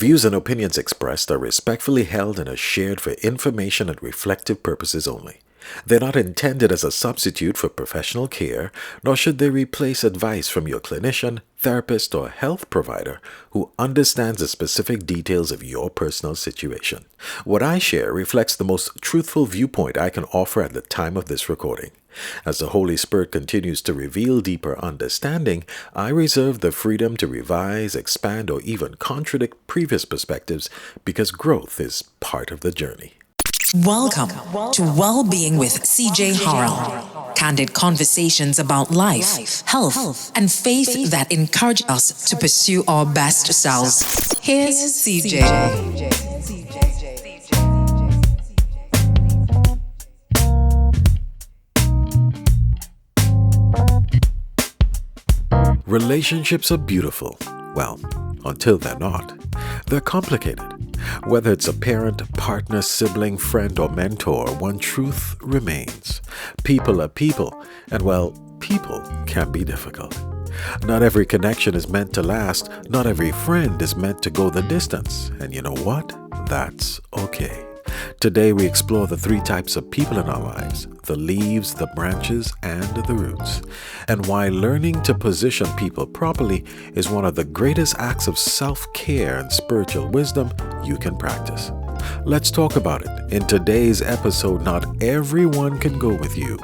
Views and opinions expressed are respectfully held and are shared for information and reflective purposes only. They're not intended as a substitute for professional care, nor should they replace advice from your clinician, therapist, or health provider who understands the specific details of your personal situation. What I share reflects the most truthful viewpoint I can offer at the time of this recording. As the Holy Spirit continues to reveal deeper understanding, I reserve the freedom to revise, expand, or even contradict previous perspectives because growth is part of the journey. Welcome to Well-Being with CJ Harrell. Candid conversations about life, health, and faith that encourage us to pursue our best selves. Here's CJ. Relationships are beautiful. Well, until they're not. They're complicated. Whether it's a parent, partner, sibling, friend, or mentor, one truth remains. People are people, and well, people can be difficult. Not every connection is meant to last. Not every friend is meant to go the distance. And you know what? That's okay. Today we explore the three types of people in our lives: the leaves, the branches, and the roots, and why learning to position people properly is one of the greatest acts of self-care and spiritual wisdom you can practice. Let's talk about it. In today's episode, Not Everyone Can Go With You,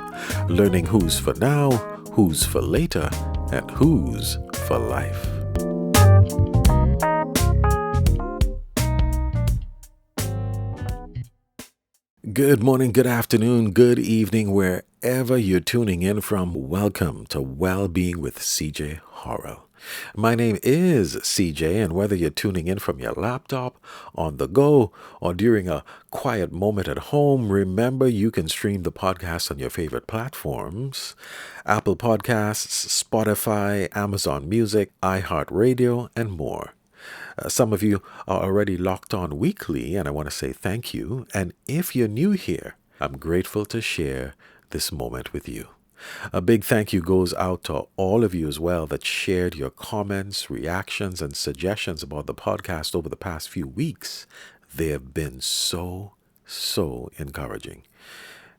learning who's for now, who's for later, and who's for life. Good morning, good afternoon, good evening, wherever you're tuning in from. Welcome to Well-Being with CJ Harrell. My name is CJ, and whether you're tuning in from your laptop, on the go, or during a quiet moment at home, remember you can stream the podcast on your favorite platforms: Apple Podcasts, Spotify, Amazon Music, iHeartRadio, and more. Some of you are already locked on weekly, and I want to say thank you. And if you're new here, I'm grateful to share this moment with you. A big thank you goes out to all of you as well that shared your comments, reactions, and suggestions about the podcast over the past few weeks. They have been so encouraging.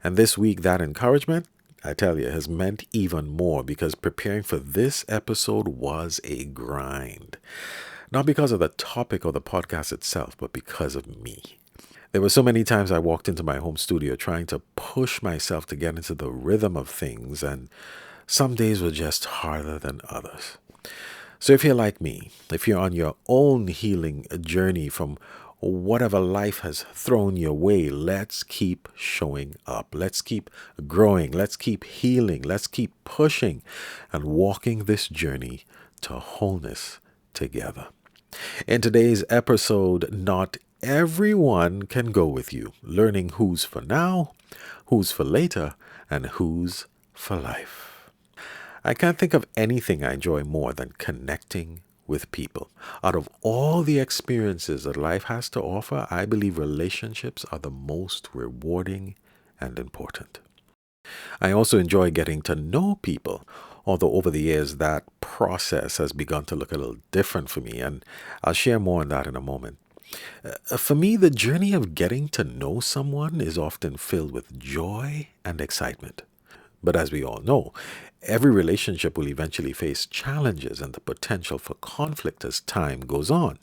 And this week, that encouragement, I tell you, has meant even more because preparing for this episode was a grind. Not because of the topic or the podcast itself, but because of me. There were so many times I walked into my home studio trying to push myself to get into the rhythm of things, and some days were just harder than others. So if you're like me, if you're on your own healing journey from whatever life has thrown your way, let's keep showing up. Let's keep growing. Let's keep healing. Let's keep pushing and walking this journey to wholeness together. In today's episode, Not Everyone Can Go With You, learning who's for now, who's for later, and who's for life. I can't think of anything I enjoy more than connecting with people. Out of all the experiences that life has to offer, I believe relationships are the most rewarding and important. I also enjoy getting to know people, although over the years that process has begun to look a little different for me, and I'll share more on that in a moment. For me, the journey of getting to know someone is often filled with joy and excitement. But as we all know, every relationship will eventually face challenges and the potential for conflict as time goes on.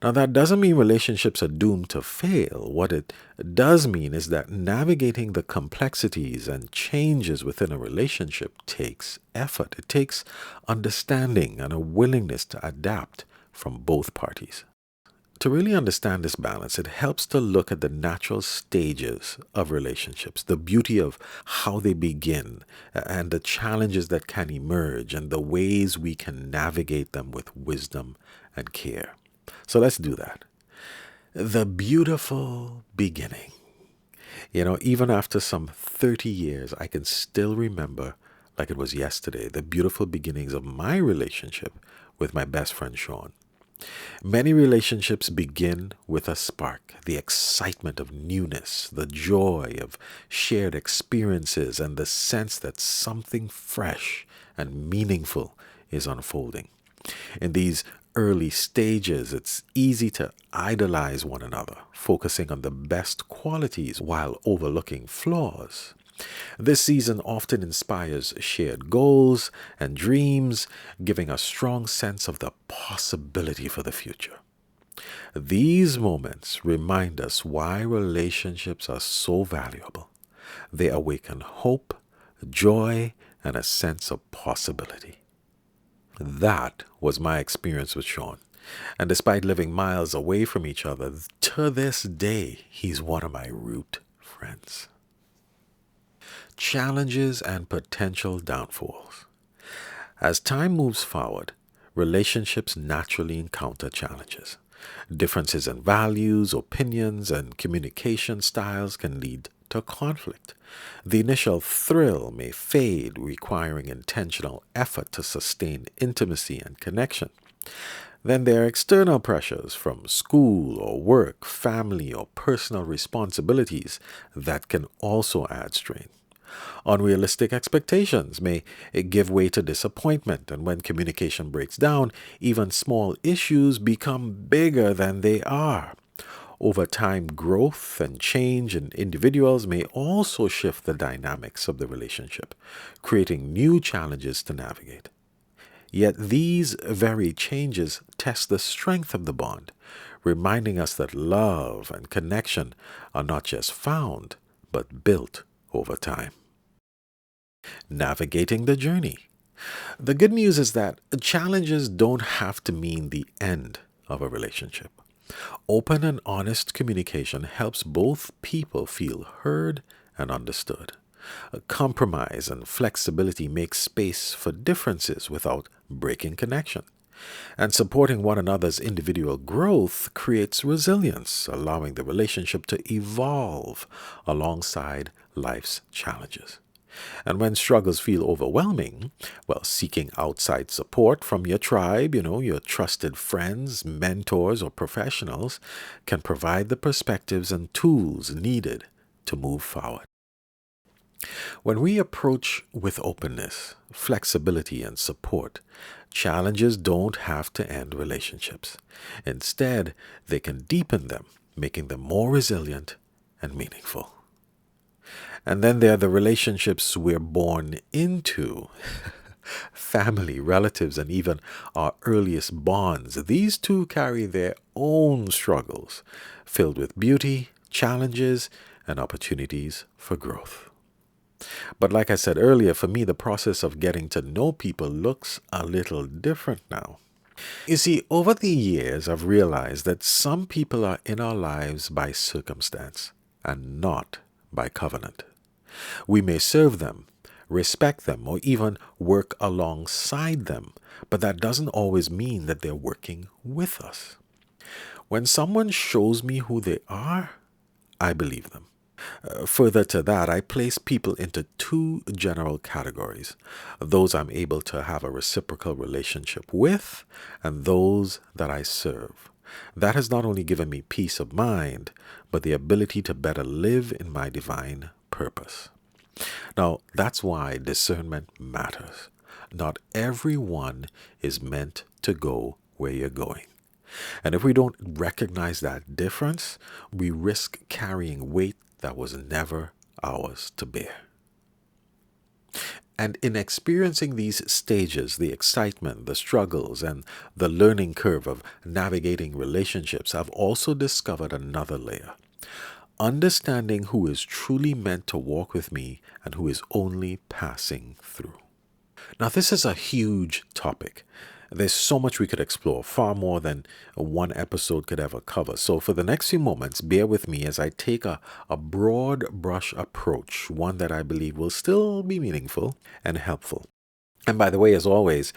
Now, that doesn't mean relationships are doomed to fail. What it does mean is that navigating the complexities and changes within a relationship takes effort. It takes understanding and a willingness to adapt from both parties. To really understand this balance, it helps to look at the natural stages of relationships, the beauty of how they begin, and the challenges that can emerge, and the ways we can navigate them with wisdom and care. So let's do that. The beautiful beginning. Even after some 30 years, I can still remember, like it was yesterday, the beautiful beginnings of my relationship with my best friend, Sean. Many relationships begin with a spark, the excitement of newness, the joy of shared experiences, and the sense that something fresh and meaningful is unfolding. In these early stages, it's easy to idolize one another, focusing on the best qualities while overlooking flaws. This season often inspires shared goals and dreams, giving a strong sense of the possibility for the future. These moments remind us why relationships are so valuable. They awaken hope, joy, and a sense of possibility. That was my experience with Sean. And despite living miles away from each other, to this day, he's one of my root friends. Challenges and potential downfalls. As time moves forward, relationships naturally encounter challenges. Differences in values, opinions, and communication styles can lead to conflict. The initial thrill may fade, requiring intentional effort to sustain intimacy and connection. Then there are external pressures from school or work, family, or personal responsibilities that can also add strain. Unrealistic expectations may give way to disappointment, and when communication breaks down, even small issues become bigger than they are. Over time, growth and change in individuals may also shift the dynamics of the relationship, creating new challenges to navigate. Yet these very changes test the strength of the bond, reminding us that love and connection are not just found, but built over time. Navigating the journey. The good news is that challenges don't have to mean the end of a relationship. Open and honest communication helps both people feel heard and understood. A compromise and flexibility make space for differences without breaking connection. And supporting one another's individual growth creates resilience, allowing the relationship to evolve alongside life's challenges. And when struggles feel overwhelming, well, seeking outside support from your tribe, your trusted friends, mentors, or professionals can provide the perspectives and tools needed to move forward. When we approach with openness, flexibility, and support, challenges don't have to end relationships. Instead, they can deepen them, making them more resilient and meaningful. And then there are the relationships we're born into. Family, relatives, and even our earliest bonds. These too carry their own struggles, filled with beauty, challenges, and opportunities for growth. But like I said earlier, for me, the process of getting to know people looks a little different now. You see, over the years, I've realized that some people are in our lives by circumstance and not by covenant. We may serve them, respect them, or even work alongside them, but that doesn't always mean that they're working with us. When someone shows me who they are, I believe them. Further to that, I place people into two general categories: those I'm able to have a reciprocal relationship with, and those that I serve. That has not only given me peace of mind, but the ability to better live in my divine purpose. Now, that's why discernment matters. Not everyone is meant to go where you're going. And if we don't recognize that difference, we risk carrying weight that was never ours to bear. And in experiencing these stages, the excitement, the struggles, and the learning curve of navigating relationships, I've also discovered another layer: understanding who is truly meant to walk with me and who is only passing through. Now, this is a huge topic. There's so much we could explore, far more than one episode could ever cover. So for the next few moments, bear with me as I take a broad brush approach, one that I believe will still be meaningful and helpful. And by the way, as always,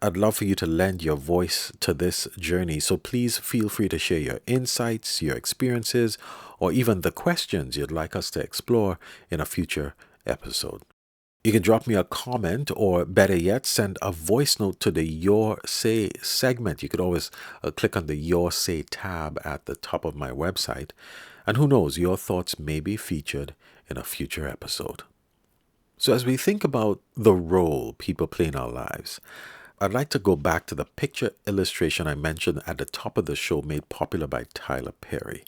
I'd love for you to lend your voice to this journey. So please feel free to share your insights, your experiences, or even the questions you'd like us to explore in a future episode. You can drop me a comment, or better yet, send a voice note to the Your Say segment. You could always click on the Your Say tab at the top of my website. And who knows, your thoughts may be featured in a future episode. So as we think about the role people play in our lives, I'd like to go back to the picture illustration I mentioned at the top of the show, made popular by Tyler Perry.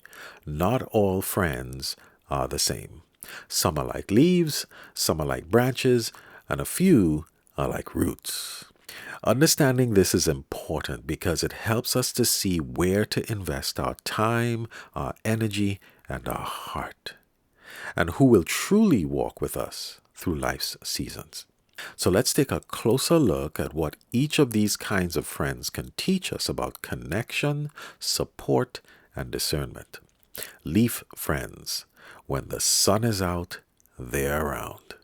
Not all friends are the same. Some are like leaves, some are like branches, and a few are like roots. Understanding this is important because it helps us to see where to invest our time, our energy, and our heart, and who will truly walk with us through life's seasons. So let's take a closer look at what each of these kinds of friends can teach us about connection, support, and discernment. Leaf friends. When the sun is out, they're around.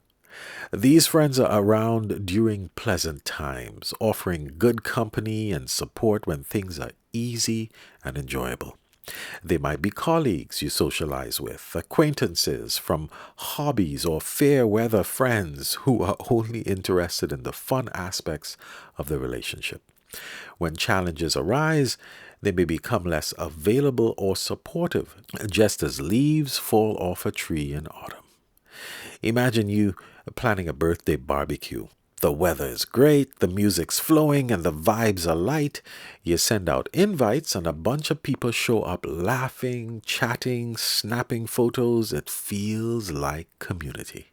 These friends are around during pleasant times, offering good company and support when things are easy and enjoyable. They might be colleagues you socialize with, acquaintances from hobbies, or fair weather friends who are only interested in the fun aspects of the relationship. When challenges arise, they may become less available or supportive, just as leaves fall off a tree in autumn. Imagine you planning a birthday barbecue. The weather is great, the music's flowing, and the vibes are light. You send out invites, and a bunch of people show up laughing, chatting, snapping photos. It feels like community.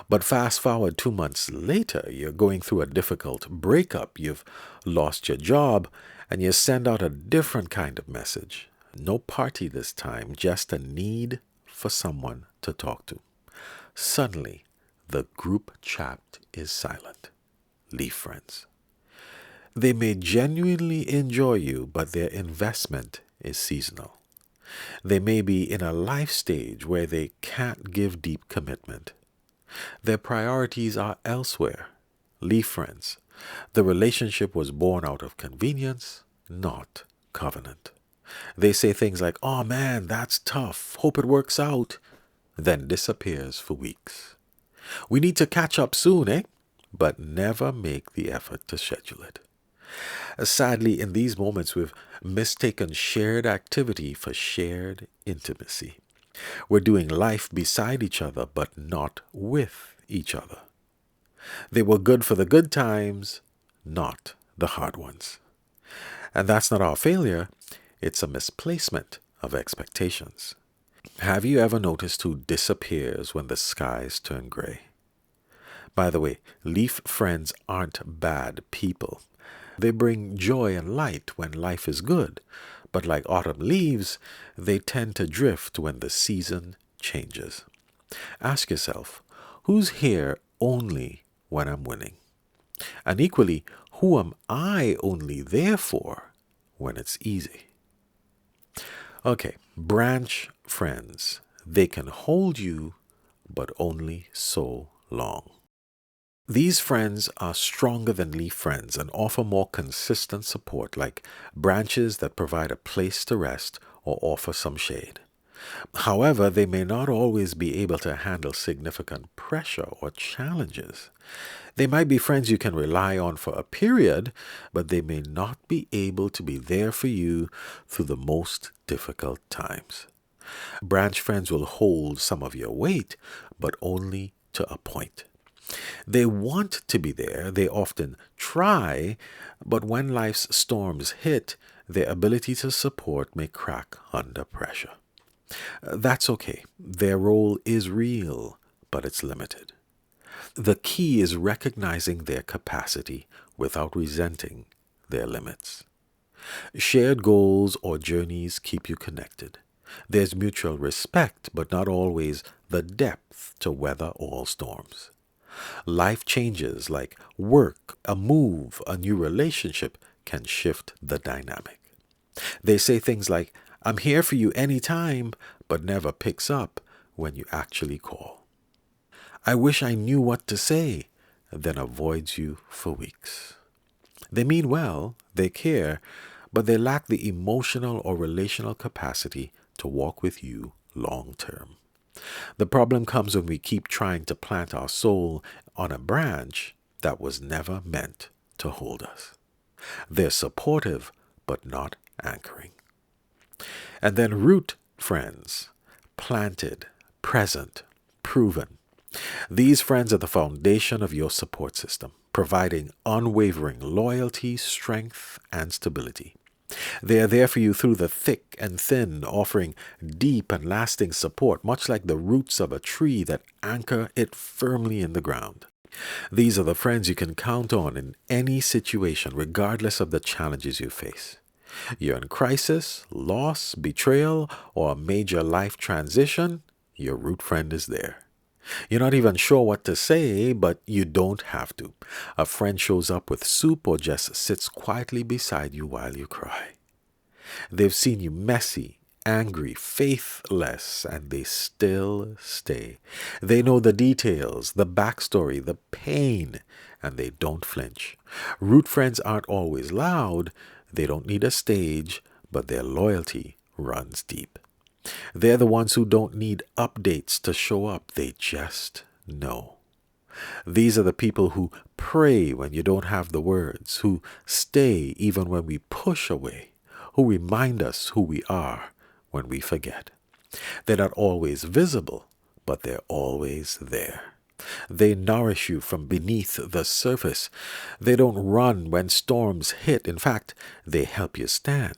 But fast forward 2 months later, you're going through a difficult breakup, you've lost your job, and you send out a different kind of message. No party this time, just a need for someone to talk to. Suddenly, the group chat is silent. Leaf friends. They may genuinely enjoy you, but their investment is seasonal. They may be in a life stage where they can't give deep commitment. Their priorities are elsewhere. Leaf friends. The relationship was born out of convenience, not covenant. They say things like, "Oh man, that's tough. Hope it works out," then disappears for weeks. We need to catch up soon, eh? But never make the effort to schedule it. Sadly, in these moments, we've mistaken shared activity for shared intimacy. We're doing life beside each other, but not with each other. They were good for the good times, not the hard ones. And that's not our failure, it's a misplacement of expectations. Have you ever noticed who disappears when the skies turn gray? By the way, leaf friends aren't bad people. They bring joy and light when life is good, but like autumn leaves, they tend to drift when the season changes. Ask yourself, who's here only when I'm winning? And equally, who am I only there for when it's easy? Okay, branch friends. They can hold you, but only so long. These friends are stronger than leaf friends and offer more consistent support, like branches that provide a place to rest or offer some shade. However, they may not always be able to handle significant pressure or challenges. They might be friends you can rely on for a period, but they may not be able to be there for you through the most difficult times. Branch friends will hold some of your weight, but only to a point. They want to be there, they often try, but when life's storms hit, their ability to support may crack under pressure. That's okay. Their role is real, but it's limited. The key is recognizing their capacity without resenting their limits. Shared goals or journeys keep you connected. There's mutual respect, but not always the depth to weather all storms. Life changes like work, a move, a new relationship can shift the dynamic. They say things like, "I'm here for you anytime," but never picks up when you actually call. "I wish I knew what to say," then avoids you for weeks. They mean well, they care, but they lack the emotional or relational capacity to walk with you long term. The problem comes when we keep trying to plant our soul on a branch that was never meant to hold us. They're supportive, but not anchoring. And then root friends, planted, present, proven. These friends are the foundation of your support system. providing unwavering loyalty, strength, and stability. They are there for you through the thick and thin, offering deep and lasting support, much like the roots of a tree that anchor it firmly in the ground. These are the friends you can count on in any situation, regardless of the challenges you face. You're in crisis, loss, betrayal, or a major life transition, your root friend is there. You're not even sure what to say, but you don't have to. A friend shows up with soup or just sits quietly beside you while you cry. They've seen you messy, angry, faithless, and they still stay. They know the details, the backstory, the pain, and they don't flinch. Root friends aren't always loud, they don't need a stage, but their loyalty runs deep. They're the ones who don't need updates to show up, they just know. These are the people who pray when you don't have the words, who stay even when we push away, who remind us who we are when we forget. They're not always visible, but they're always there. They nourish you from beneath the surface. They don't run when storms hit. In fact, they help you stand.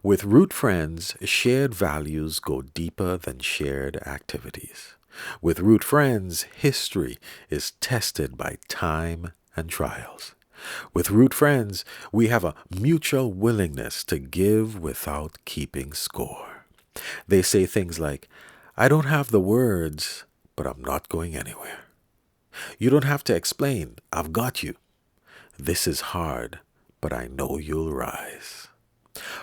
With root friends, shared values go deeper than shared activities. With root friends, history is tested by time and trials. With root friends, we have a mutual willingness to give without keeping score. They say things like, I don't have the words, but I'm not going anywhere. You don't have to explain, I've got you. This is hard, but I know you'll rise.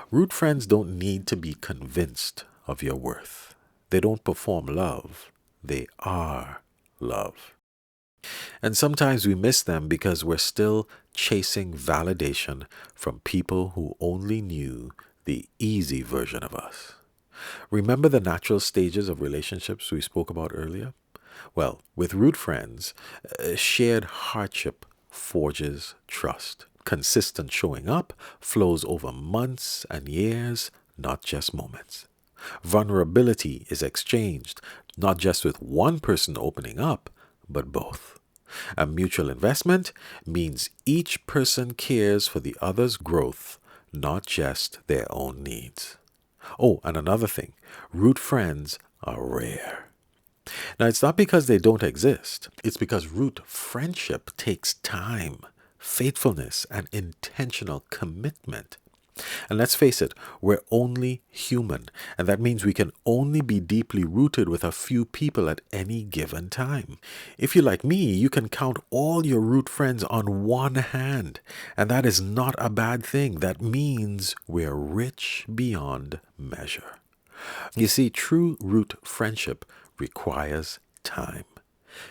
Root friends don't need to be convinced of your worth. They don't perform love, they are love. And sometimes we miss them because we're still chasing validation from people who only knew the easy version of us. Remember the natural stages of relationships we spoke about earlier? Well, with root friends, shared hardship forges trust. Consistent showing up flows over months and years, not just moments. Vulnerability is exchanged, not just with one person opening up, but both. A mutual investment means each person cares for the other's growth, not just their own needs. Oh, and another thing, root friends are rare. Now, it's not because they don't exist. It's because root friendship takes time, faithfulness, and intentional commitment. And let's face it, we're only human, and that means we can only be deeply rooted with a few people at any given time. If you're like me, you can count all your root friends on one hand, and that is not a bad thing. That means we're rich beyond measure. You see, true root friendship requires time.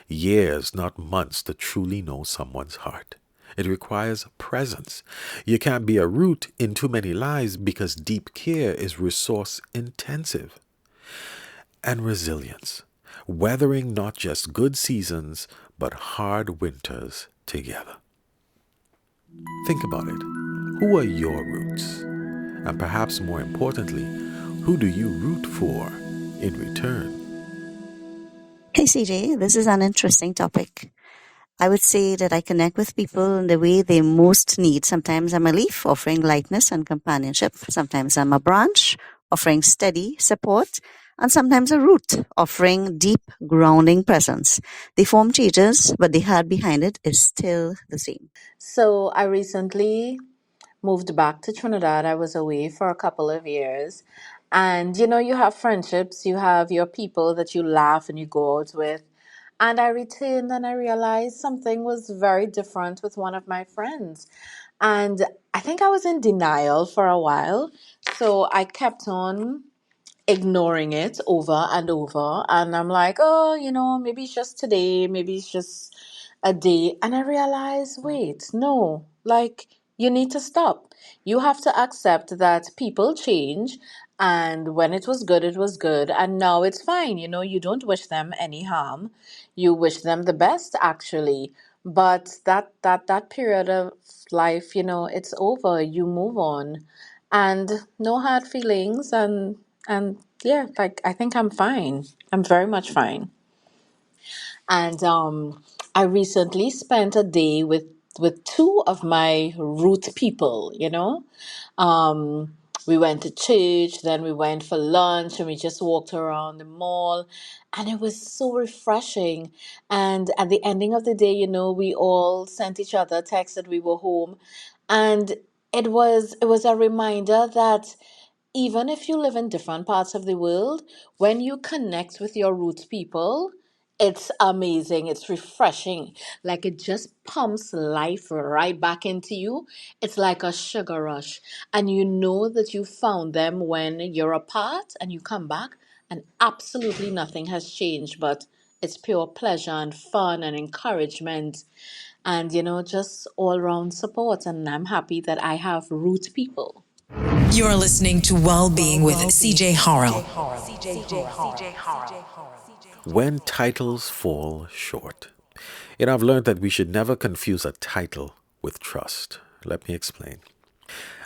Years, not months, to truly know someone's heart. It requires presence. You can't be a root in too many lives because deep care is resource intensive. And resilience. Weathering not just good seasons, but hard winters together. Think about it. Who are your roots? And perhaps more importantly, who do you root for in return? Hey CJ, this is an interesting topic. I would say that I connect with people in the way they most need. Sometimes I'm a leaf, offering lightness and companionship. Sometimes I'm a branch, offering steady support. And sometimes a root, offering deep, grounding presence. The form changes, but the heart behind it is still the same. So I recently moved back to Trinidad. I was away for a couple of years. And you have friendships, you have your people that you laugh and you go out with. And I returned and I realized something was very different with one of my friends. And I think I was in denial for a while. So I kept on ignoring it over and over. And I'm like, oh, maybe it's just today, maybe it's just a day. And I realized, wait, no, like you need to stop. You have to accept that people change. And when it was good, it was good. And now it's fine. You don't wish them any harm. You wish them the best, actually. But that period of life, it's over. You move on and no hard feelings and yeah, like I think I'm fine. I'm very much fine. And I recently spent a day with two of my root people, you know. We went to church, then we went for lunch, and we just walked around the mall, and it was so refreshing. And at the ending of the day, you know, we all sent each other texts that we were home, and it was a reminder that even if you live in different parts of the world, when you connect with your roots people, it's amazing. It's refreshing. Like it just pumps life right back into you. It's like a sugar rush. And you know that you found them when you're apart and you come back and absolutely nothing has changed, but it's pure pleasure and fun and encouragement and, you know, just all round support. And I'm happy that I have root people. You're listening to Wellbeing with CJ Harrell. When titles fall short. I've learned that we should never confuse a title with trust. Let me explain.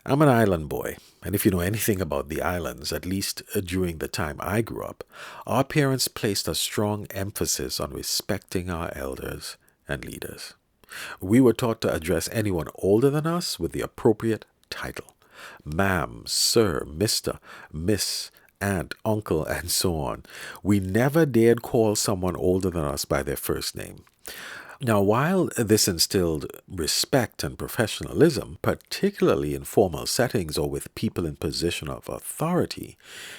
I'm an island boy, and if you know anything about the islands, at least during the time I grew up, our parents placed a strong emphasis on respecting our elders and leaders. We were taught to address anyone older than us with the appropriate title: ma'am, sir, mister, miss, aunt, uncle, and so on. We never dared call someone older than us by their first name. Now, while this instilled respect and professionalism, particularly in formal settings or with people in position of authority,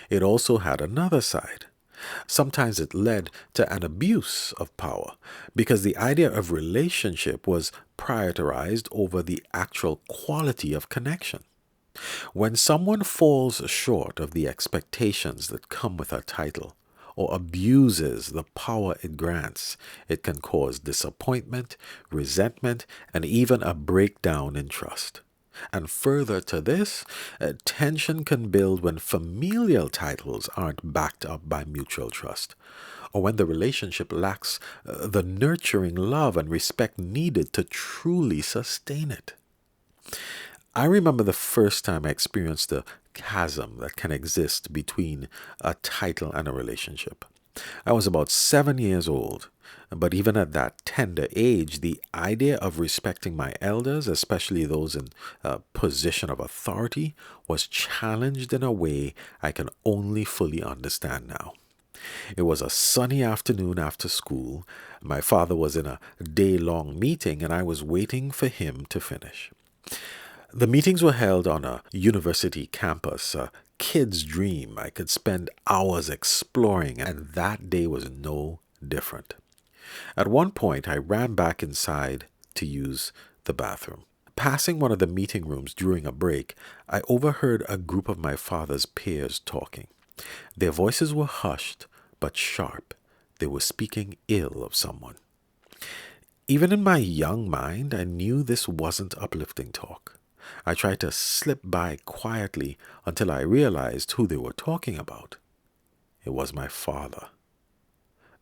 it also had another side. Sometimes it led to an abuse of power because the idea of relationship was prioritized over the actual quality of connection. When someone falls short of the expectations that come with a title, or abuses the power it grants, it can cause disappointment, resentment, and even a breakdown in trust. And further to this, tension can build when familial titles aren't backed up by mutual trust, or when the relationship lacks the nurturing love and respect needed to truly sustain it. I remember the first time I experienced the chasm that can exist between a title and a relationship. I was about 7 years old, but even at that tender age, the idea of respecting my elders, especially those in a position of authority, was challenged in a way I can only fully understand now. It was a sunny afternoon after school. My father was in a day-long meeting, and I was waiting for him to finish. The meetings were held on a university campus, a kid's dream. I could spend hours exploring, and that day was no different. At one point, I ran back inside to use the bathroom. Passing one of the meeting rooms during a break, I overheard a group of my father's peers talking. Their voices were hushed but sharp. They were speaking ill of someone. Even in my young mind, I knew this wasn't uplifting talk. I tried to slip by quietly until I realized who they were talking about. It was my father.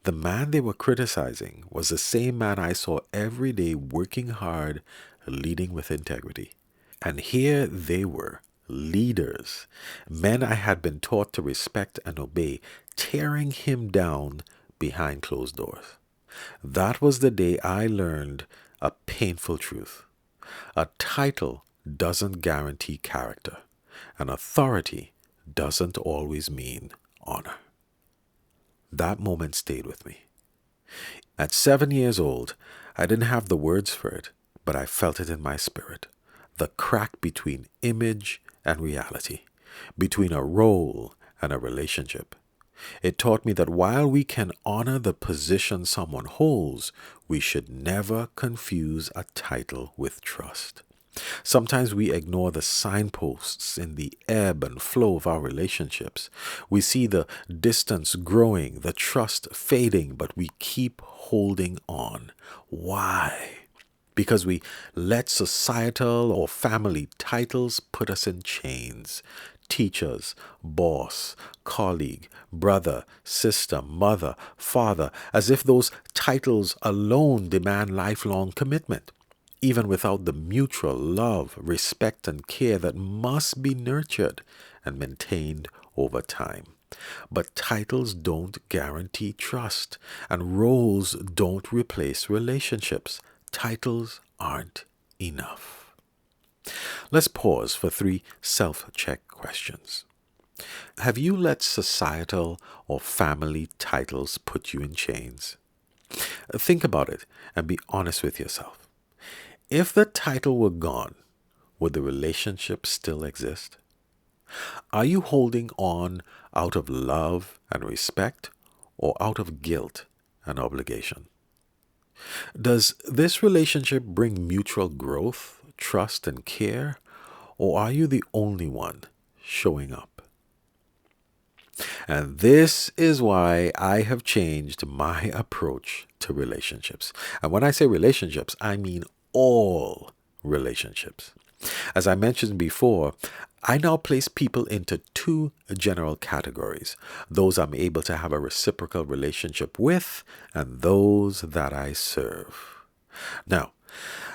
The man they were criticizing was the same man I saw every day working hard, leading with integrity. And here they were, leaders, men I had been taught to respect and obey, tearing him down behind closed doors. That was the day I learned a painful truth. A title doesn't guarantee character, and authority doesn't always mean honor. That moment stayed with me. At 7 years old, I didn't have the words for it, but I felt it in my spirit. The crack between image and reality, between a role and a relationship. It taught me that while we can honor the position someone holds, we should never confuse a title with trust. Sometimes we ignore the signposts in the ebb and flow of our relationships. We see the distance growing, the trust fading, but we keep holding on. Why? Because we let societal or family titles put us in chains. Teachers, boss, colleague, brother, sister, mother, father, as if those titles alone demand lifelong commitment, even without the mutual love, respect, and care that must be nurtured and maintained over time. But titles don't guarantee trust, and roles don't replace relationships. Titles aren't enough. Let's pause for 3 self-check questions. Have you let societal or family titles put you in chains? Think about it and be honest with yourself. If the title were gone, would the relationship still exist? Are you holding on out of love and respect or out of guilt and obligation? Does this relationship bring mutual growth, trust, and care, or are you the only one showing up? And this is why I have changed my approach to relationships. And when I say relationships, I mean all relationships. As I mentioned before, I now place people into 2 general categories: those I'm able to have a reciprocal relationship with, and those that I serve. Now,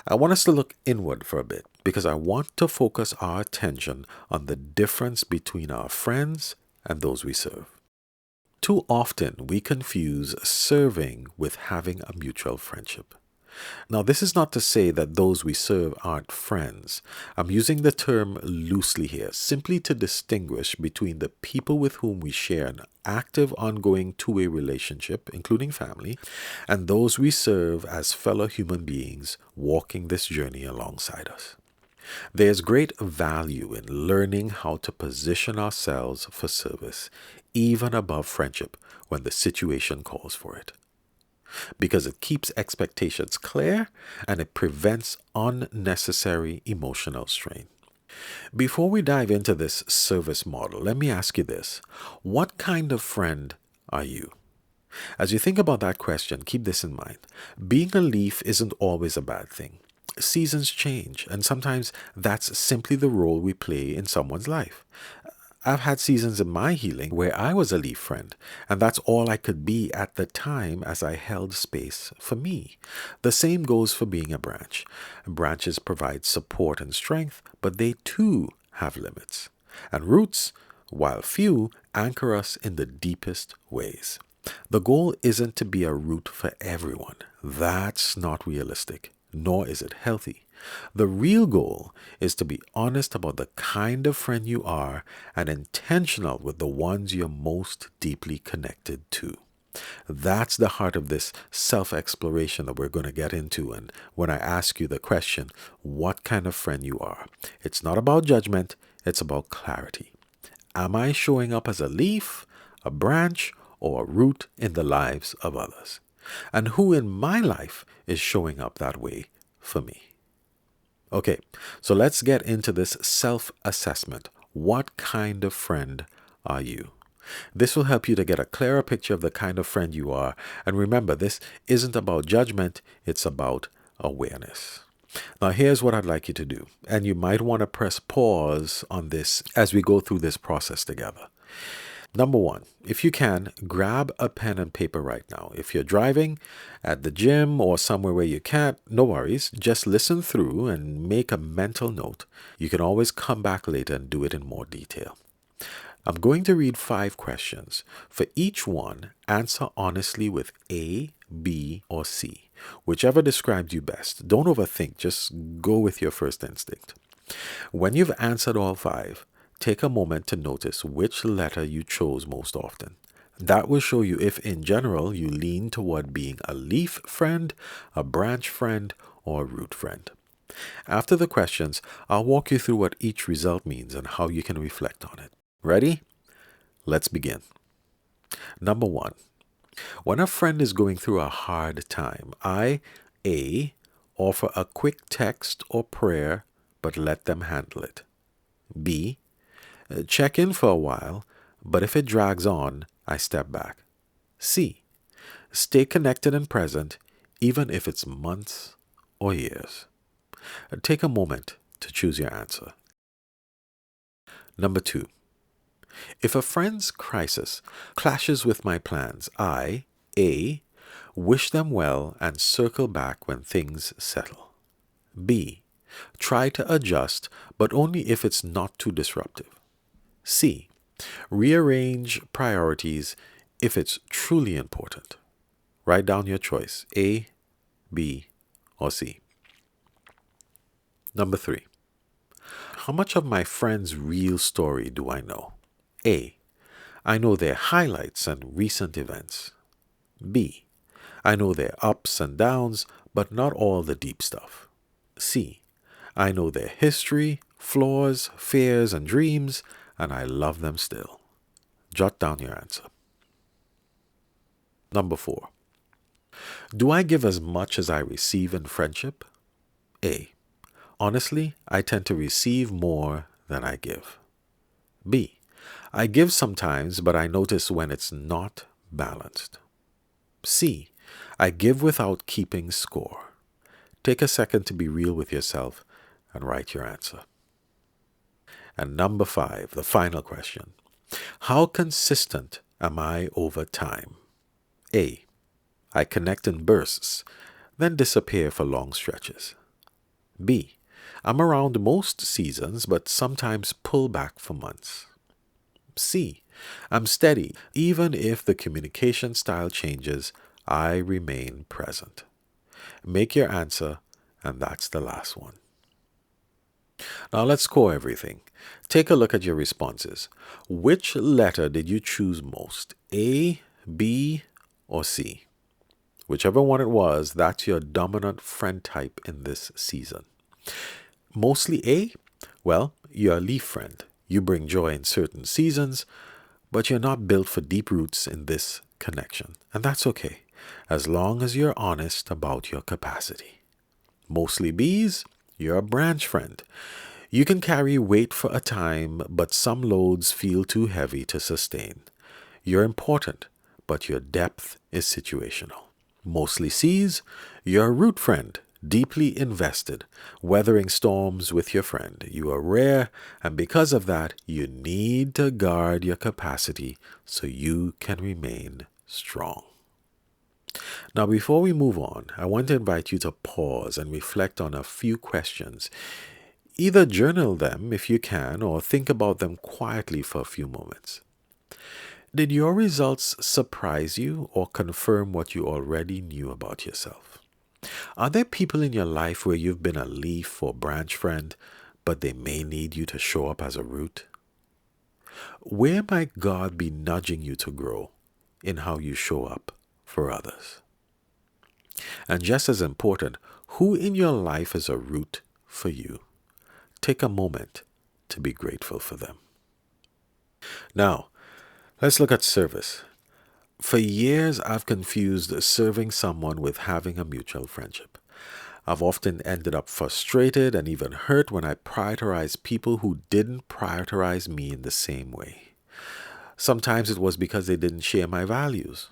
I want us to look inward for a bit because I want to focus our attention on the difference between our friends and those we serve. Too often we confuse serving with having a mutual friendship. Now, this is not to say that those we serve aren't friends. I'm using the term loosely here, simply to distinguish between the people with whom we share an active, ongoing two-way relationship, including family, and those we serve as fellow human beings walking this journey alongside us. There's great value in learning how to position ourselves for service, even above friendship, when the situation calls for it, because it keeps expectations clear and it prevents unnecessary emotional strain. Before we dive into this service model, let me ask you this. What kind of friend are you? As you think about that question, keep this in mind. Being a leaf isn't always a bad thing. Seasons change, and sometimes that's simply the role we play in someone's life. I've had seasons in my healing where I was a leaf friend, and that's all I could be at the time as I held space for me. The same goes for being a branch. Branches provide support and strength, but they too have limits. And roots, while few, anchor us in the deepest ways. The goal isn't to be a root for everyone. That's not realistic, nor is it healthy. The real goal is to be honest about the kind of friend you are and intentional with the ones you're most deeply connected to. That's the heart of this self-exploration that we're going to get into. And when I ask you the question, what kind of friend you are, it's not about judgment, it's about clarity. Am I showing up as a leaf, a branch, or a root in the lives of others? And who in my life is showing up that way for me? Okay, so let's get into this self-assessment. What kind of friend are you? This will help you to get a clearer picture of the kind of friend you are. And remember, this isn't about judgment, it's about awareness. Now, here's what I'd like you to do. And you might want to press pause on this as we go through this process together. Number 1, if you can, grab a pen and paper right now. If you're driving, at the gym, or somewhere where you can't, no worries. Just listen through and make a mental note. You can always come back later and do it in more detail. I'm going to read 5 questions. For each one, answer honestly with A, B, or C, whichever describes you best. Don't overthink, just go with your first instinct. When you've answered all 5, take a moment to notice which letter you chose most often. That will show you if, in general, you lean toward being a leaf friend, a branch friend, or a root friend. After the questions, I'll walk you through what each result means and how you can reflect on it. Ready? Let's begin. Number 1. When a friend is going through a hard time, I, A, offer a quick text or prayer, but let them handle it. B, check in for a while, but if it drags on, I step back. C, stay connected and present, even if it's months or years. Take a moment to choose your answer. Number 2. If a friend's crisis clashes with my plans, I, A, wish them well and circle back when things settle. B, try to adjust, but only if it's not too disruptive. C, Rearrange priorities if it's truly important. Write down your choice A, B, or C. Number 3. How much of my friend's real story do I know? A. I know their highlights and recent events. B. I know their ups and downs, but not all the deep stuff. C. I know their history, flaws, fears, and dreams, and I love them still. Jot down your answer. Number 4. Do I give as much as I receive in friendship? A. Honestly, I tend to receive more than I give. B. I give sometimes, but I notice when it's not balanced. C. I give without keeping score. Take a second to be real with yourself and write your answer. And number 5, the final question. How consistent am I over time? A. I connect in bursts, then disappear for long stretches. B. I'm around most seasons, but sometimes pull back for months. C. I'm steady. Even if the communication style changes, I remain present. Make your answer, and that's the last one. Now let's score everything. Take a look at your responses. Which letter did you choose most? A, B, or C? Whichever one it was, that's your dominant friend type in this season. Mostly A? Well, you're a leaf friend. You bring joy in certain seasons, but you're not built for deep roots in this connection. And that's okay, as long as you're honest about your capacity. Mostly Bs? You're a branch friend. You can carry weight for a time, but some loads feel too heavy to sustain. You're important, but your depth is situational. Mostly Cs? You're a root friend, deeply invested, weathering storms with your friend. You are rare, and because of that, you need to guard your capacity so you can remain strong. Now, before we move on, I want to invite you to pause and reflect on a few questions. Either journal them if you can, or think about them quietly for a few moments. Did your results surprise you or confirm what you already knew about yourself? Are there people in your life where you've been a leaf or branch friend, but they may need you to show up as a root? Where might God be nudging you to grow in how you show up for others? And just as important, who in your life is a root for you? Take a moment to be grateful for them. Now, let's look at service. For years, I've confused serving someone with having a mutual friendship. I've often ended up frustrated and even hurt when I prioritized people who didn't prioritize me in the same way. Sometimes it was because they didn't share my values.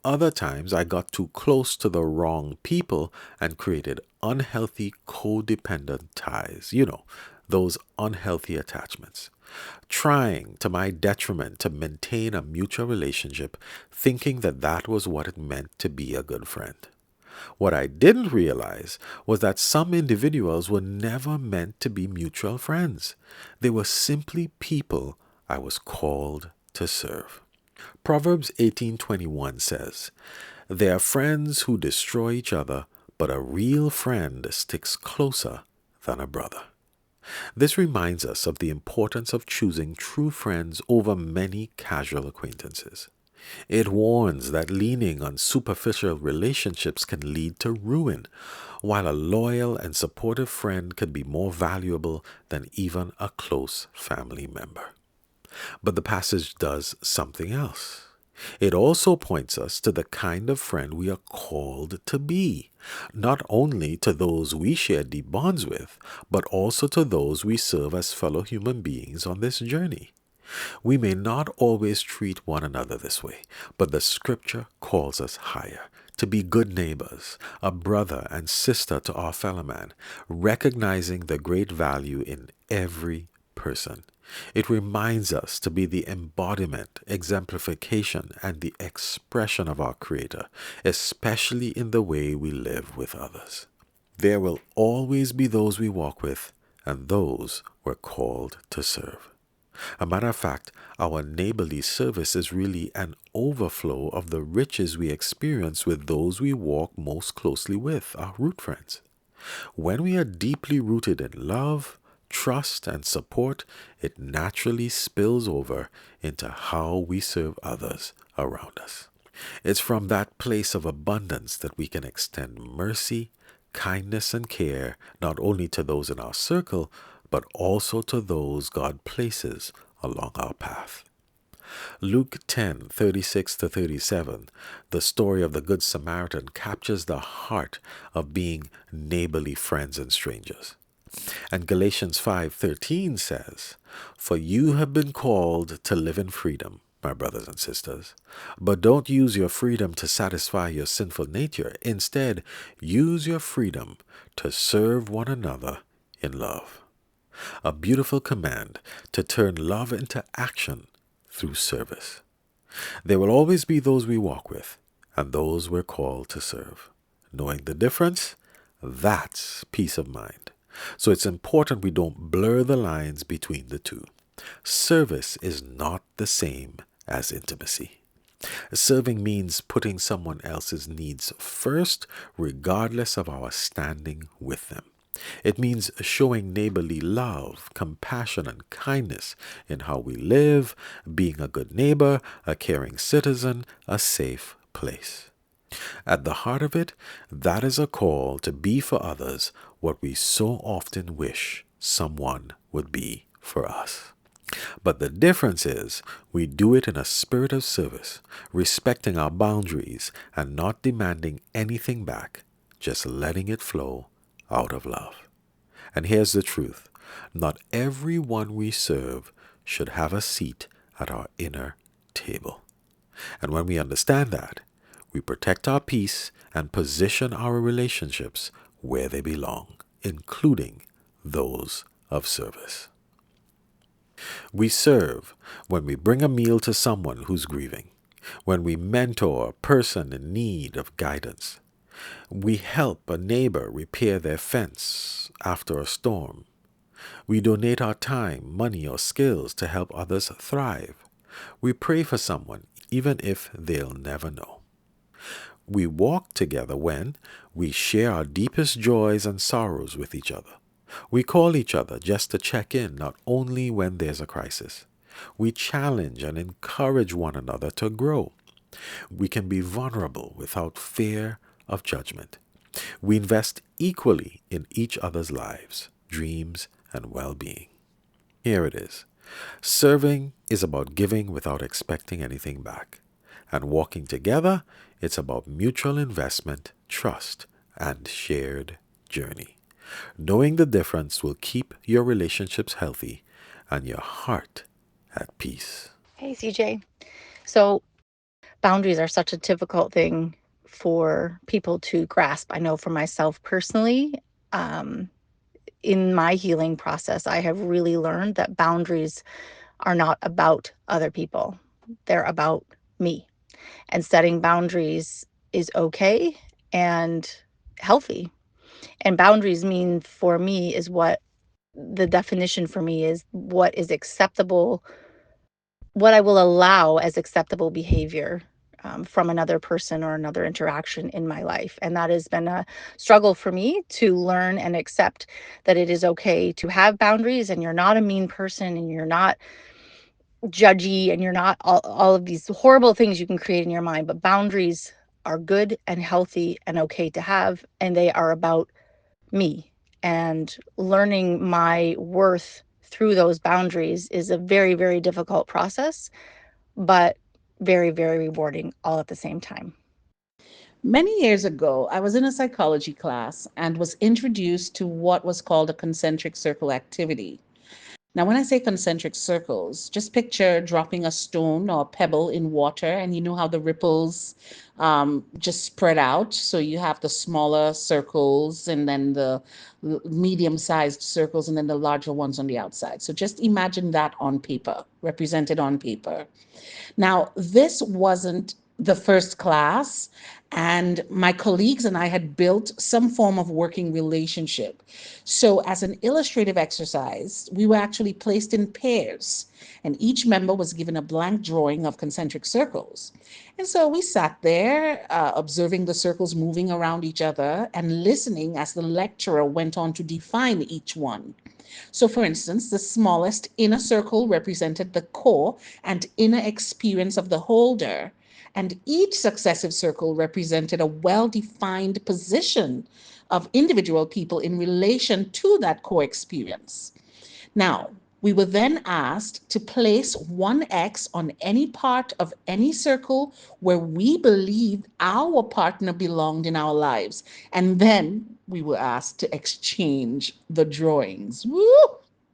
Other times, I got too close to the wrong people and created unhealthy codependent ties. Those unhealthy attachments. Trying to my detriment to maintain a mutual relationship, thinking that was what it meant to be a good friend. What I didn't realize was that some individuals were never meant to be mutual friends. They were simply people I was called to serve. Proverbs 18:21 says, "There are friends who destroy each other, but a real friend sticks closer than a brother." This reminds us of the importance of choosing true friends over many casual acquaintances. It warns that leaning on superficial relationships can lead to ruin, while a loyal and supportive friend can be more valuable than even a close family member. But the passage does something else. It also points us to the kind of friend we are called to be, not only to those we share deep bonds with, but also to those we serve as fellow human beings on this journey. We may not always treat one another this way, but the scripture calls us higher, to be good neighbors, a brother and sister to our fellow man, recognizing the great value in every person. It reminds us to be the embodiment, exemplification, and the expression of our Creator, especially in the way we live with others. There will always be those we walk with and those we're called to serve. A matter of fact, our neighborly service is really an overflow of the riches we experience with those we walk most closely with, our root friends. When we are deeply rooted in love, trust, and support, it naturally spills over into how we serve others around us. It's from that place of abundance that we can extend mercy, kindness, and care not only to those in our circle, but also to those God places along our path. Luke 10:36 to 37, the story of the Good Samaritan captures the heart of being neighborly friends and strangers. And Galatians 5:13 says, "For you have been called to live in freedom, my brothers and sisters. But don't use your freedom to satisfy your sinful nature. Instead, use your freedom to serve one another in love." A beautiful command to turn love into action through service. There will always be those we walk with and those we're called to serve. Knowing the difference, that's peace of mind. So it's important we don't blur the lines between the two. Service is not the same as intimacy. Serving means putting someone else's needs first, regardless of our standing with them. It means showing neighborly love, compassion, and kindness in how we live, being a good neighbor, a caring citizen, a safe place. At the heart of it, that is a call to be for others what we so often wish someone would be for us. But the difference is we do it in a spirit of service, respecting our boundaries and not demanding anything back, just letting it flow out of love. And here's the truth. Not everyone we serve should have a seat at our inner table. And when we understand that, we protect our peace and position our relationships where they belong, including those of service. We serve when we bring a meal to someone who's grieving, when we mentor a person in need of guidance. We help a neighbor repair their fence after a storm. We donate our time, money, or skills to help others thrive. We pray for someone, even if they'll never know. We walk together when we share our deepest joys and sorrows with each other. We call each other just to check in, not only when there's a crisis. We challenge and encourage one another to grow. We can be vulnerable without fear of judgment. We invest equally in each other's lives, dreams, and well-being. Here it is. Serving is about giving without expecting anything back. And walking together, it's about mutual investment, trust, and shared journey. Knowing the difference will keep your relationships healthy and your heart at peace. Hey, CJ. So, boundaries are such a difficult thing for people to grasp. I know for myself personally, in my healing process, I have really learned that boundaries are not about other people, they're about me. And setting boundaries is okay and healthy. And boundaries mean for me is what the definition for me is what is acceptable, what I will allow as acceptable behavior from another person or another interaction in my life. And that has been a struggle for me to learn and accept that it is okay to have boundaries and you're not a mean person and you're not judgy and you're not all of these horrible things you can create in your mind. But boundaries are good and healthy and okay to have, and they are about me. And learning my worth through those boundaries is a very, very difficult process, but very, very rewarding all at the same time. Many years ago, I was in a psychology class and was introduced to what was called a concentric circle activity. Now, when I say concentric circles, just picture dropping a stone or a pebble in water, and you know how the ripples just spread out. So you have the smaller circles, and then the medium-sized circles, and then the larger ones on the outside. So just imagine that on paper, represented on paper. Now, this wasn't the first class, and my colleagues and I had built some form of working relationship. So, as an illustrative exercise, we were actually placed in pairs, and each member was given a blank drawing of concentric circles. And so we sat there, observing the circles moving around each other and listening as the lecturer went on to define each one. So, for instance, the smallest inner circle represented the core and inner experience of the holder, and each successive circle represented a well defined position of individual people in relation to that core experience. Now, we were then asked to place one X on any part of any circle where we believed our partner belonged in our lives. And then we were asked to exchange the drawings. Woo!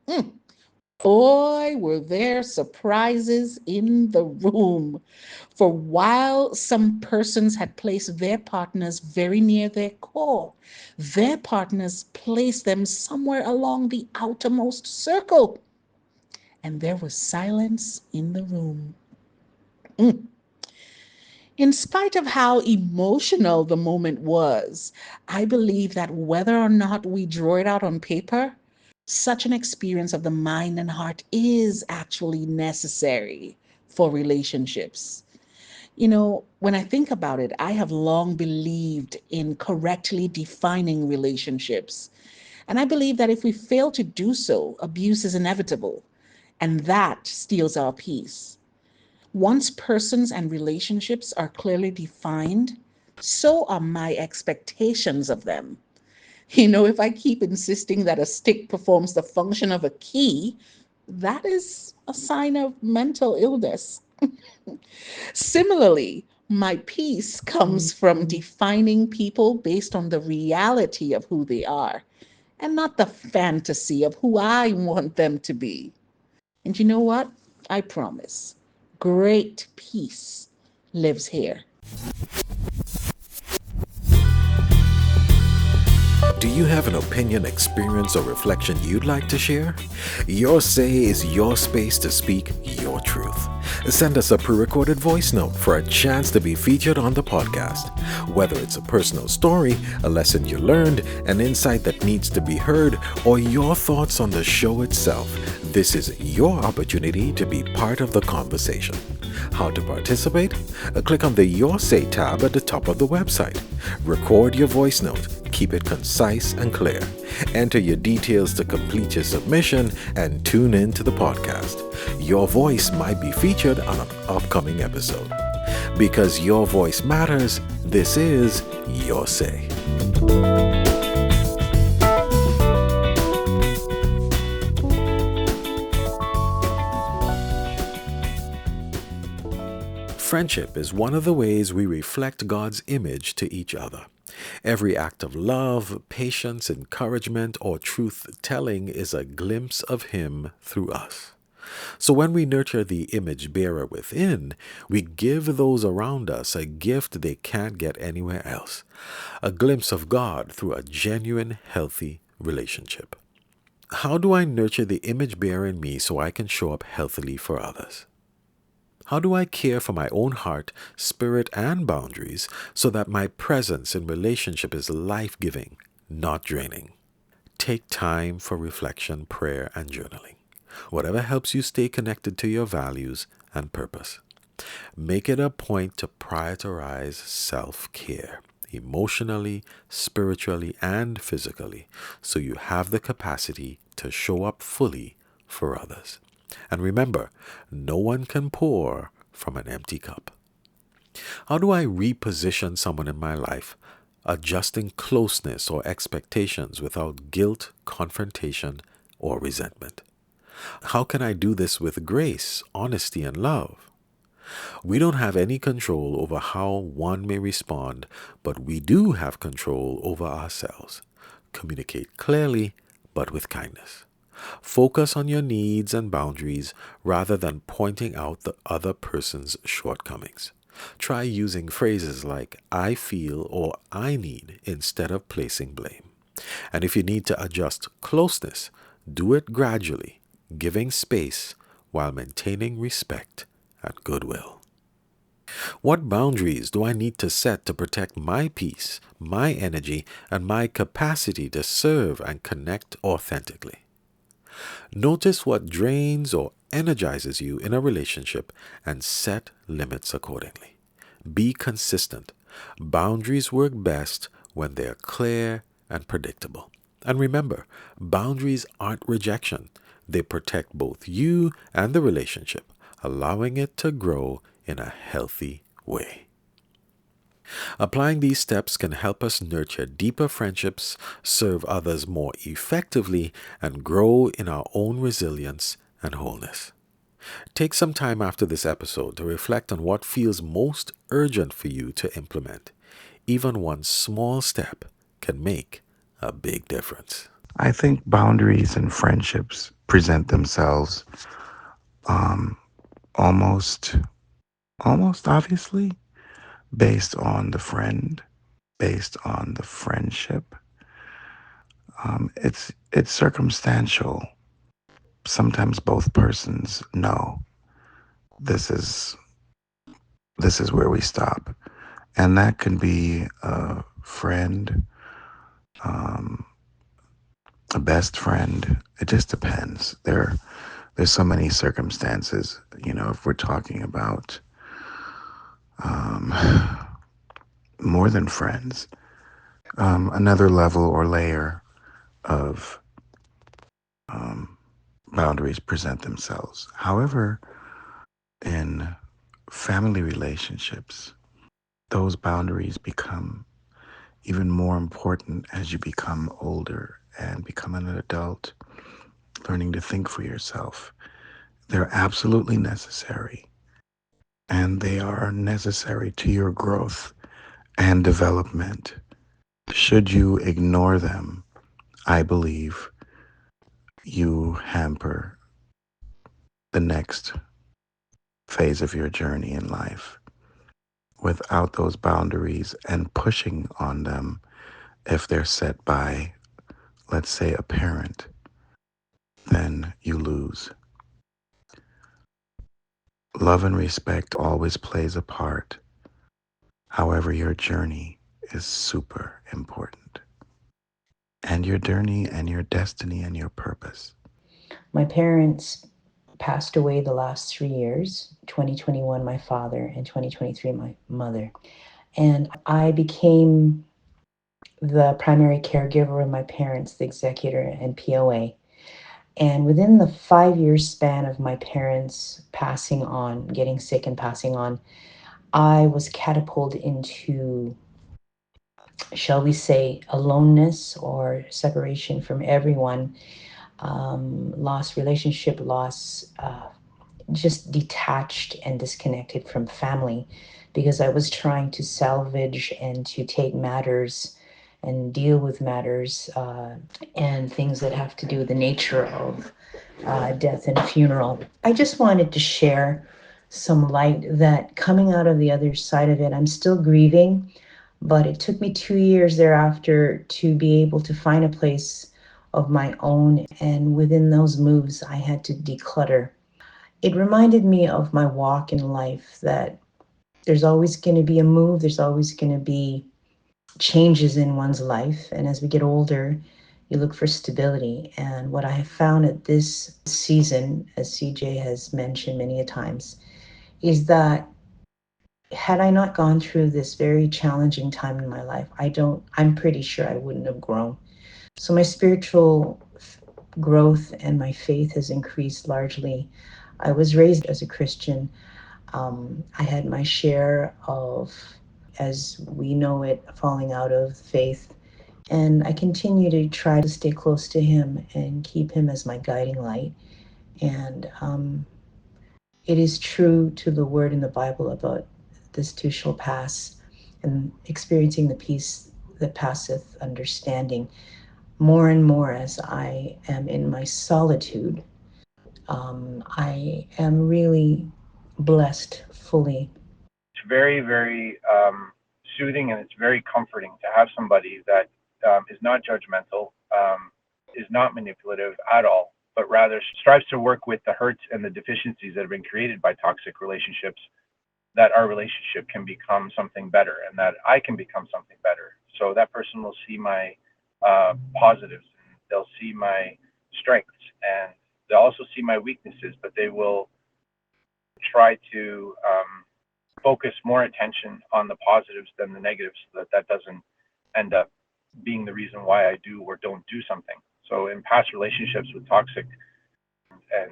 Mm. Boy, were there surprises in the room. For while some persons had placed their partners very near their core, their partners placed them somewhere along the outermost circle. And there was silence in the room. In spite of how emotional the moment was, I believe that whether or not we draw it out on paper, such an experience of the mind and heart is actually necessary for relationships. You know, when I think about it, I have long believed in correctly defining relationships. And I believe that if we fail to do so, abuse is inevitable, and that steals our peace. Once persons and relationships are clearly defined, so are my expectations of them. You know, if I keep insisting that a stick performs the function of a key, that is a sign of mental illness. Similarly, my peace comes from defining people based on the reality of who they are and not the fantasy of who I want them to be. And you know what? I promise, great peace lives here. Do you have an opinion, experience, or reflection you'd like to share? Your Say is your space to speak your truth. Send us a pre-recorded voice note for a chance to be featured on the podcast. Whether it's a personal story, a lesson you learned, an insight that needs to be heard, or your thoughts on the show itself, this is your opportunity to be part of the conversation. How to participate? Click on the Your Say tab at the top of the website. Record your voice note. Keep it concise and clear. Enter your details to complete your submission and tune in to the podcast. Your voice might be featured on an upcoming episode. Because your voice matters, this is Your Say. Friendship is one of the ways we reflect God's image to each other. Every act of love, patience, encouragement, or truth-telling is a glimpse of Him through us. So when we nurture the image bearer within, we give those around us a gift they can't get anywhere else, a glimpse of God through a genuine, healthy relationship. How do I nurture the image bearer in me so I can show up healthily for others? How do I care for my own heart, spirit, and boundaries so that my presence in relationship is life-giving, not draining? Take time for reflection, prayer, and journaling. Whatever helps you stay connected to your values and purpose. Make it a point to prioritize self-care, emotionally, spiritually, and physically, so you have the capacity to show up fully for others. And remember, no one can pour from an empty cup. How do I reposition someone in my life, adjusting closeness or expectations without guilt, confrontation, or resentment? How can I do this with grace, honesty, and love? We don't have any control over how one may respond, but we do have control over ourselves. Communicate clearly, but with kindness. Focus on your needs and boundaries rather than pointing out the other person's shortcomings. Try using phrases like I feel or I need instead of placing blame. And if you need to adjust closeness, do it gradually, giving space while maintaining respect and goodwill. What boundaries do I need to set to protect my peace, my energy, and my capacity to serve and connect authentically? Notice what drains or energizes you in a relationship and set limits accordingly. Be consistent. Boundaries work best when they're clear and predictable. And remember, boundaries aren't rejection. They protect both you and the relationship, allowing it to grow in a healthy way. Applying these steps can help us nurture deeper friendships, serve others more effectively, and grow in our own resilience and wholeness. Take some time after this episode to reflect on what feels most urgent for you to implement. Even one small step can make a big difference. I think boundaries in friendships present themselves um, almost almost obviously based on the friend, based on the friendship. It's circumstantial. Sometimes both persons know this is this is where we stop, and that can be a friend, um, a best friend. It just depends. There's so many circumstances. If we're talking about um, more than friends, another level or layer of um, boundaries present themselves. However, in family relationships, those boundaries become even more important as you become older and become an adult, learning to think for yourself. They're absolutely necessary, and they are necessary to your growth and development. Should you ignore them, I believe you hamper the next phase of your journey in life. Without those boundaries and pushing on them, if they're set by, let's say, a parent, then you lose. Love and respect always plays a part. However, your journey is super important. And your journey and your destiny and your purpose. My parents passed away the last 3 years, 2021 my father and 2023 my mother. And I became the primary caregiver of my parents, the executor and POA. And within the 5 year span of my parents passing on, getting sick and passing on, I was catapulted into, shall we say, aloneness or separation from everyone, lost relationship, lost, just detached and disconnected from family because I was trying to salvage and to take matters and deal with matters and things that have to do with the nature of death and funeral. I just wanted to share some light that coming out of the other side of it, I'm still grieving, but it took me 2 years thereafter to be able to find a place of my own. And within those moves, I had to declutter. It reminded me of my walk in life that there's always going to be a move, there's always going to be changes in one's life. And as we get older, you look for stability. And what I have found at this season, as CJ has mentioned many a times, is that had I not gone through this very challenging time in my life, I'm pretty sure I wouldn't have grown. So my spiritual growth and my faith has increased largely. I was raised as a Christian. I had my share of, as we know it, falling out of faith. And I continue to try to stay close to him and keep him as my guiding light. And it is true to the word in the Bible about this too shall pass, and experiencing the peace that passeth understanding more and more as I am in my solitude. I am really blessed fully. It's very, very soothing, and it's very comforting to have somebody that is not judgmental, is not manipulative at all, but rather strives to work with the hurts and the deficiencies that have been created by toxic relationships that our relationship can become something better and that I can become something better. So that person will see my positives, and they'll see my strengths, and they'll also see my weaknesses, but they will try to focus more attention on the positives than the negatives, so that that doesn't end up being the reason why I do or don't do something. So in past relationships with toxic and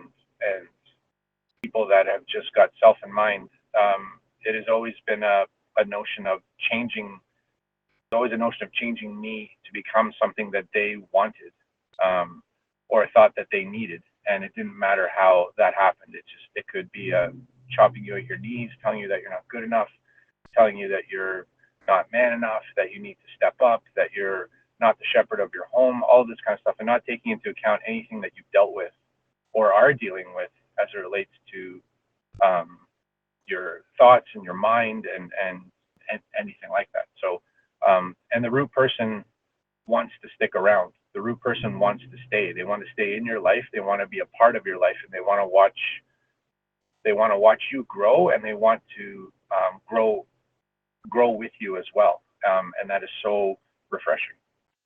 people that have just got self in mind, it has always been a notion of changing. Always a notion of changing me to become something that they wanted, or thought that they needed, and it didn't matter how that happened. It could be chopping you at your knees, telling you that you're not good enough, telling you that you're not man enough, that you need to step up, that you're not the shepherd of your home, all this kind of stuff, and not taking into account anything that you've dealt with or are dealing with as it relates to your thoughts and your mind and anything like that. So, and the root person wants to stick around. The root person wants to stay. They want to stay in your life. They want to be a part of your life, and they want to watch. They want to watch you grow, and they want to grow with you as well. And that is so refreshing.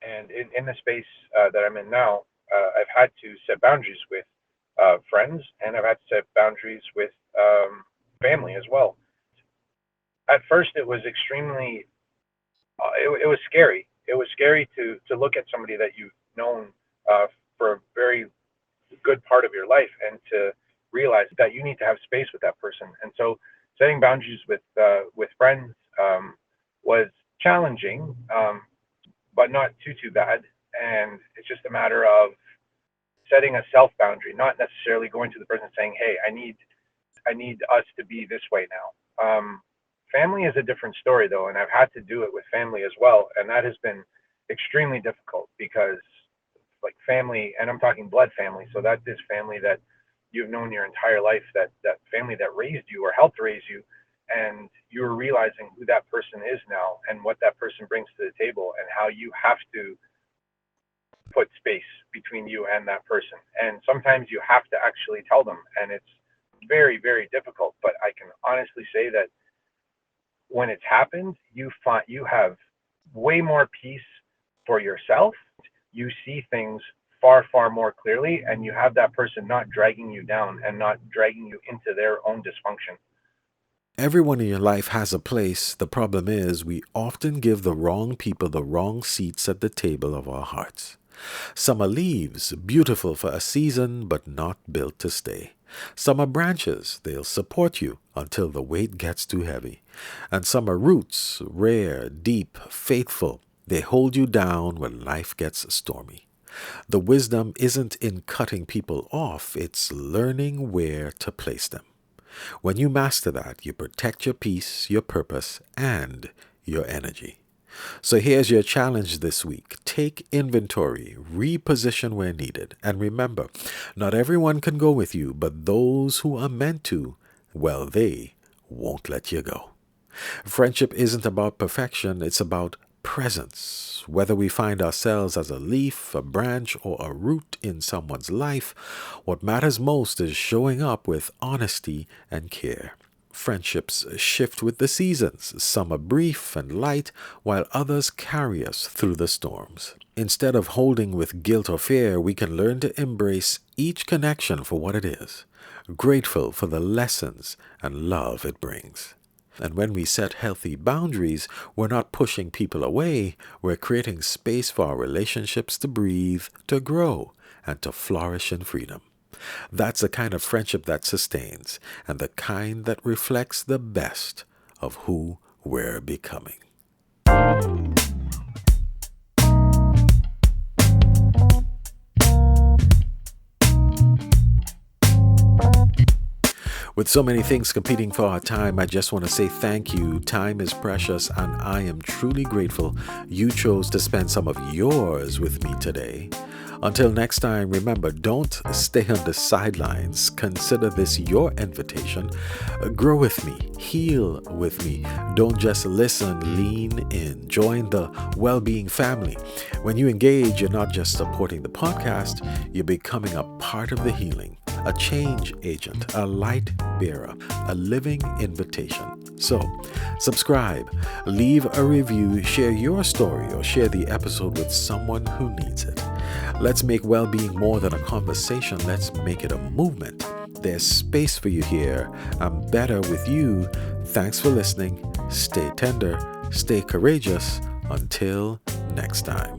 And in the space that I'm in now, I've had to set boundaries with friends, and I've had to set boundaries with family as well. At first, it was extremely. It was scary. It was scary to look at somebody that you've known for a very good part of your life, and to realize that you need to have space with that person. And so, setting boundaries with friends was challenging, but not too bad. And it's just a matter of setting a self boundary, not necessarily going to the person saying, "Hey, I need us to be this way now." Family is a different story, though, and I've had to do it with family as well, and that has been extremely difficult because, like, family, and I'm talking blood family, so that is family that you've known your entire life, that family that raised you or helped raise you, and you're realizing who that person is now and what that person brings to the table, and how you have to put space between you and that person. And sometimes you have to actually tell them, and it's very, very difficult. But I can honestly say that when it's happened, you have way more peace for yourself. You see things far, far more clearly, and you have that person not dragging you down and not dragging you into their own dysfunction. Everyone in your life has a place. The problem is we often give the wrong people the wrong seats at the table of our hearts. Some are leaves, beautiful for a season, but not built to stay. Some are branches, they'll support you until the weight gets too heavy. And some are roots, rare, deep, faithful. They hold you down when life gets stormy. The wisdom isn't in cutting people off, it's learning where to place them. When you master that, you protect your peace, your purpose, and your energy. So here's your challenge this week. Take inventory, reposition where needed, and remember, not everyone can go with you, but those who are meant to, well, they won't let you go. Friendship isn't about perfection, it's about presence. Whether we find ourselves as a leaf, a branch, or a root in someone's life, what matters most is showing up with honesty and care. Friendships shift with the seasons. Some are brief and light, while others carry us through the storms. Instead of holding with guilt or fear, we can learn to embrace each connection for what it is, grateful for the lessons and love it brings. And when we set healthy boundaries, we're not pushing people away, we're creating space for our relationships to breathe, to grow, and to flourish in freedom. That's the kind of friendship that sustains, and the kind that reflects the best of who we're becoming. With so many things competing for our time, I just want to say thank you. Time is precious, and I am truly grateful you chose to spend some of yours with me today. Until next time, remember, don't stay on the sidelines. Consider this your invitation. Grow with me. Heal with me. Don't just listen, lean in. Join the well-being family. When you engage, you're not just supporting the podcast, you're becoming a part of the healing, a change agent, a light bearer, a living invitation. So, subscribe, leave a review, share your story, or share the episode with someone who needs it. Let's make well-being more than a conversation. Let's make it a movement. There's space for you here. I'm better with you. Thanks for listening. Stay tender, stay courageous. Until next time.